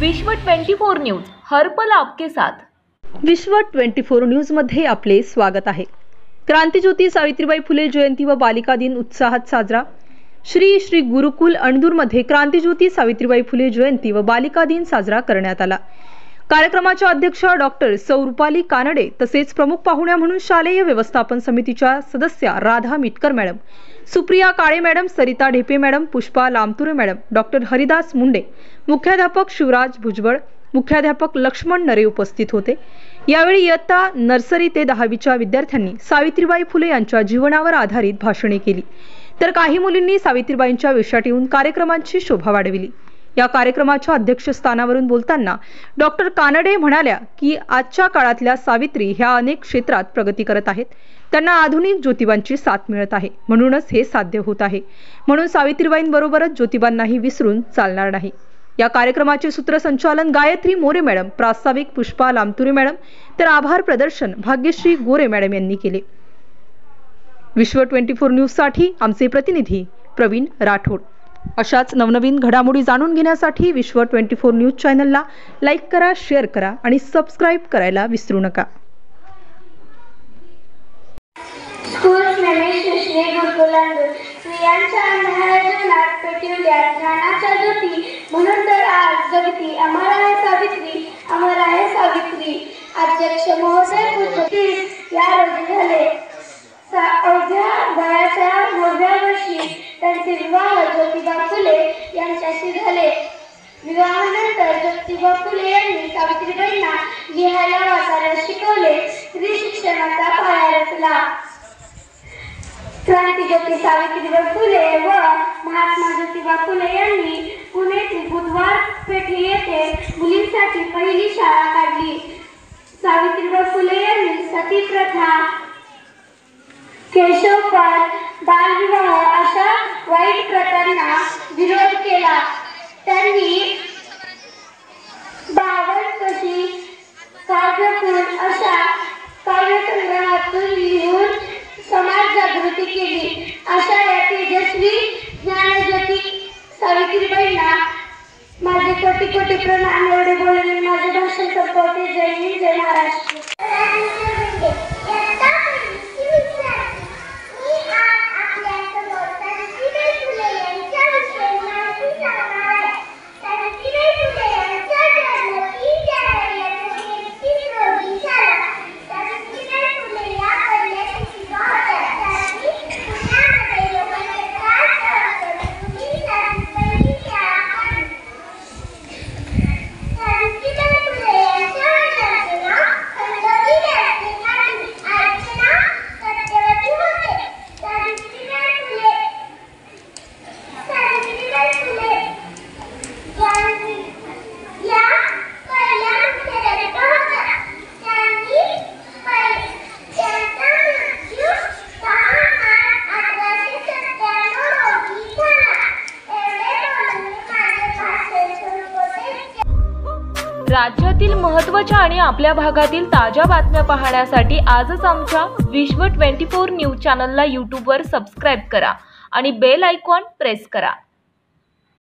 विश्व 24 न्यूज हर पल आपके साथ। विश्व 24 न्यूज मध्ये आपले स्वागत आहे। क्रांतिज्योती सावित्रीबाई फुले जयंती व बालिका दिन उत्साहात साजरा। श्री श्री गुरुकुल अणदूर मध्ये क्रांतिज्योती सावित्रीबाई फुले जयंती व बालिका दिन साजरा करण्यात आला। कार्यक्रमाच्या अध्यक्ष डॉक्टर सौरूपाली कानडे तसेच प्रमुख पाहुण्या म्हणून शालेय व्यवस्थापन समितीच्या सदस्या Radha Mitkar madam, Supriya Kale madam, Sarita Dhepe madam, Pushpa Lamture madam, doctor Haridas Munde, मुख्याध्यापक शिवराज भुजबळ, मुख्याध्यापक लक्ष्मण नरे उपस्थित होते। यावेळी इयत्ता नर्सरी ते 10वीच्या विद्यार्थ्यांनी सावित्रीबाई फुले यांच्या जीवनावर आधारित भाषणे केली, तर काही मुलींनी सावित्रीबाईंच्या वेशात येऊन कार्यक्रमाची शोभा वाढविली। या कार्यक्रमाच्या अध्यक्षस्थानावरून बोलताना डॉक्टर कानडे म्हणाल्या की आजच्या काळातल्या सावित्री ह्या अनेक क्षेत्रात प्रगती करत आहेत, त्यांना आधुनिक ज्योतिबांची साथ मिळत आहे, म्हणूनच हे साध्य होत आहे। म्हणून सावित्रीबाईंबरोबरच ज्योतिबांनाही विसरून चालणार नाही। या कार्यक्रमाचे सूत्रसंचालन गायत्री मोरे मॅडम, प्रास्ताविक पुष्पा लामतुरे मॅडम, तर आभार प्रदर्शन भाग्यश्री गोरे मॅडम यांनी केले। विश्व 24 न्यूज साठी आमचे प्रतिनिधी प्रवीण राठोड। अशाच नवनवीन घडामोडी जाणून घेण्यासाठी विश्व 24 न्यूज चॅनलला लाईक करा, शेअर करा आणि सबस्क्राइब करायला विसरू नका। स्त्रियांच्या अंधाऱ्या जीवनात पेटवल्या ज्ञानाच्या ज्योती, म्हणून तर आज जगती अमर आहे सावित्री, अमर आहे सावित्री। अध्यक्ष महोदय पूजतील या रोजी झाले अवघ्या वयाच्या 9व्या वर्षी त्यांचे विवाह ज्योतिबा फुले यांच्याशी झाले। विवाहानंतर ज्योतिबा फुले यांनी सावित्रीबाईंना लिहायला वाचायला शिकवले, स्त्री शिक्षणाचा पाया रचला। क्रांतिज्योती सावित्रीबाई फुले व महात्मा ज्योतिबा फुले यांनी पुण्यातील बुधवार पेठी येथे मुलींसाठी पहिली शाळा काढली। सावित्रीबाई फुले यांनी सती प्रथा, केशवपद, बालविवाह अशा वाईट प्रथांना विरोध केला। त्यांनी बावनकशी, काव्यकुल अशा काव्यसंग्रहातून लिहून समाज जागृती केली। अशा या तेजस्वी ज्ञानज्योती सावित्रीबाईंना माझे कोटी कोटी प्रणाम। एवढे बोलून माझे भाषण संपवते। जय हिंद, जय महाराष्ट्र। राज्यातील महत्त्वाच्या आणि आपल्या भागातील ताज्या बातम्या पाहण्यासाठी आजच आमच्या विश्व 24 न्यूज चॅनलला YouTube वर सबस्क्राइब करा आणि बेल आयकॉन प्रेस करा।